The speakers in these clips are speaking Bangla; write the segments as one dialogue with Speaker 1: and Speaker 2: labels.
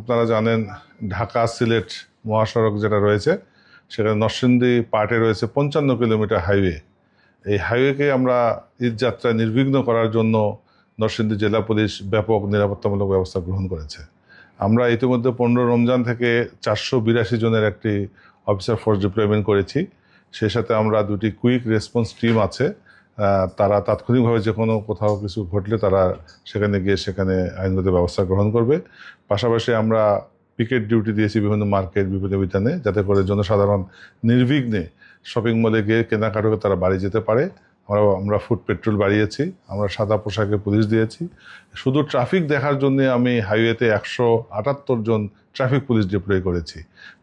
Speaker 1: আপনারা জানেন ঢাকা সিলেট মহাসড়ক যেটা রয়েছে সেখানে নরসিংদী পার্টে রয়েছে 55 কিলোমিটার হাইওয়ে। এই হাইওয়েকে আমরা ঈদযাত্রা নির্বিঘ্ন করার জন্য নরসিংদী জেলা পুলিশ ব্যাপক নিরাপত্তামূলক ব্যবস্থা গ্রহণ করেছে। আমরা ইতিমধ্যে 15 রমজান থেকে 482 জনের একটি অফিসার ফোর্স ডিপ্লয়মেন্ট করেছি। সেই সাথে আমরা দুটি কুইক রেসপন্স টিম আছে, তারা তাৎক্ষণিকভাবে যে কোনো কোথাও কিছু ঘটলে তারা সেখানে গিয়ে সেখানে আইনগত ব্যবস্থা গ্রহণ করবে। পাশাপাশি আমরা পিকেট ডিউটি দিয়েছি বিভিন্ন মার্কেট, বিভিন্ন বিতানে, যাতে করে জনসাধারণ নির্বিঘ্নে শপিং মলে গিয়ে কেনাকাটা করে তারা বাড়ি যেতে পারে। আমরা ফুড পেট্রোল বাড়িয়েছি, আমরা সাদা পোশাকে পুলিশ দিয়েছি। শুধু ট্রাফিক দেখার জন্য আমি হাইওয়েতে 178 জন ট্রাফিক পুলিশ ডিপ্লয় করেছি।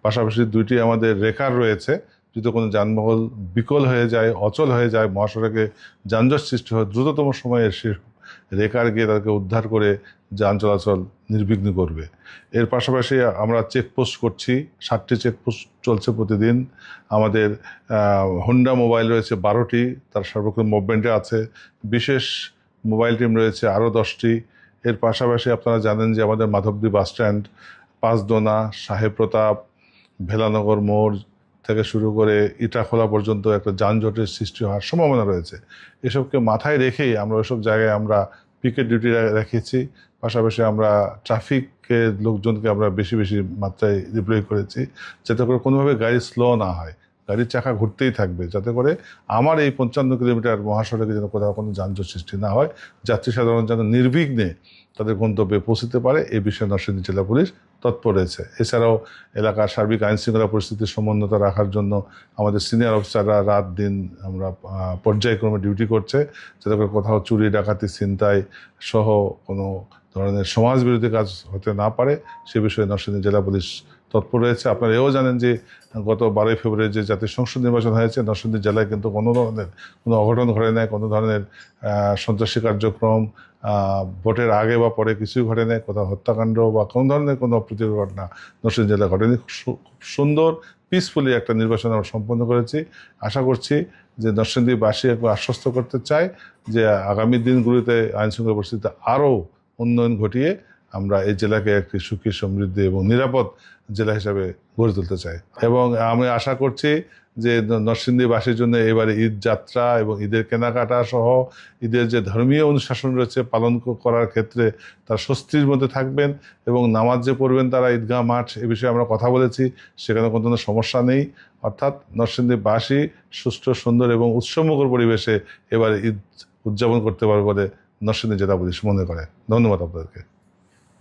Speaker 1: পাশাপাশি দুইটি আমাদের রেকার রয়েছে, যদি কোনো যানবাহন বিকল হয়ে যায়, অচল হয়ে যায়, মহাসড়কে যানজট সৃষ্টি হয়, দ্রুততম সময়ে সে রেকার গিয়ে তাদেরকে উদ্ধার করে যান চলাচল নির্বিঘ্ন করবে। এর পাশাপাশি আমরা চেকপোস্ট করছি, 7টি চেকপোস্ট চলছে প্রতিদিন। আমাদের হোন্ডা মোবাইল রয়েছে 12টি, তার সর্বক্ষণ মুভমেন্টে আছে। বিশেষ মোবাইল টিম রয়েছে আরও 10টি। এর পাশাপাশি আপনারা জানেন যে আমাদের মাধবদী বাসস্ট্যান্ড, পাঁচদোনা, সাহেব প্রতাপ, ভেলানগর মোড় থেকে শুরু করে ইটাখোলা পর্যন্ত একটা যানজটের সৃষ্টি হওয়ার সম্ভাবনা রয়েছে। এসবকে মাথায় রেখেই আমরা ওইসব জায়গায় আমরা পিকেট ডিউটি রেখেছি। পাশাপাশি আমরা ট্রাফিকের লোকজনকে আমরা বেশি বেশি মাত্রায় ডিপ্লয় করেছি, যাতে করে কোনোভাবে গাড়ি স্লো না হয়, গাড়ির চাকা ঘুরতেই থাকবে, যাতে করে আমার এই 55 কিলোমিটার মহাসড়কে যেন কোথাও কোনো যানজট সৃষ্টি না হয়, যাত্রী সাধারণ যেন নির্বিঘ্নে তাদের গন্তব্যে পৌঁছতে পারে, এই বিষয়ে নরসিংদী জেলা পুলিশ তৎপর রয়েছে। এছাড়াও এলাকার সার্বিক আইনশৃঙ্খলা পরিস্থিতির সমুন্নতা রাখার জন্য আমাদের সিনিয়র অফিসাররা রাত দিন আমরা পর্যায়ক্রমে ডিউটি করছে, যাতে করে কোথাও চুরি, ডাকাতি, ছিনতাই সহ কোনো ধরনের সমাজবিরোধী কাজ হতে না পারে, সে বিষয়ে নরসিংদী জেলা পুলিশ তৎপর রয়েছে। আপনারা এও জানেন যে গত 12 ফেব্রুয়ারি যে জাতীয় সংসদ নির্বাচন হয়েছে, নরসিংদী জেলায় কিন্তু কোনো ধরনের কোনো অঘটন ঘটে নাই, কোনো ধরনের সন্ত্রাসী কার্যক্রম ভোটের আগে বা পরে কিছুই ঘটে নাই, কোথাও হত্যাকাণ্ড বা কোনো ধরনের কোনো অপ্রীতিকর ঘটনা নরসিংদী জেলায় ঘটেনি। খুব সুন্দর পিসফুলি একটা নির্বাচন আমরা সম্পন্ন করেছি। আশা করছি যে নরসিংদীবাসী একটু আশ্বস্ত করতে চাই যে আগামী দিনগুলিতে আইনশৃঙ্খলা পরিস্থিতি আরও উন্নয়ন ঘটিয়ে আমরা এই জেলাকে একটি সুখী, সমৃদ্ধি এবং নিরাপদ জেলা হিসাবে গড়ে তুলতে চাই। এবং আমি আশা করছি যে নরসিংদীবাসীর জন্য এবারে ঈদ যাত্রা এবং ঈদের কেনাকাটা সহ ঈদের যে ধর্মীয় অনুশাসন রয়েছে পালন করার ক্ষেত্রে তারা স্বস্তির মধ্যে থাকবেন, এবং নামাজ যে পড়বেন তারা ঈদগাহ মাঠ, এ বিষয়ে আমরা কথা বলেছি, সেখানে কোনো ধরনের সমস্যা নেই। অর্থাৎ নরসিংদীবাসী সুষ্ঠু, সুন্দর এবং উৎসবমুখর পরিবেশে এবারে ঈদ উদযাপন করতে পারবে বলে নরসিংদী জেলা পুলিশ মনে করে। ধন্যবাদ আপনাদেরকে।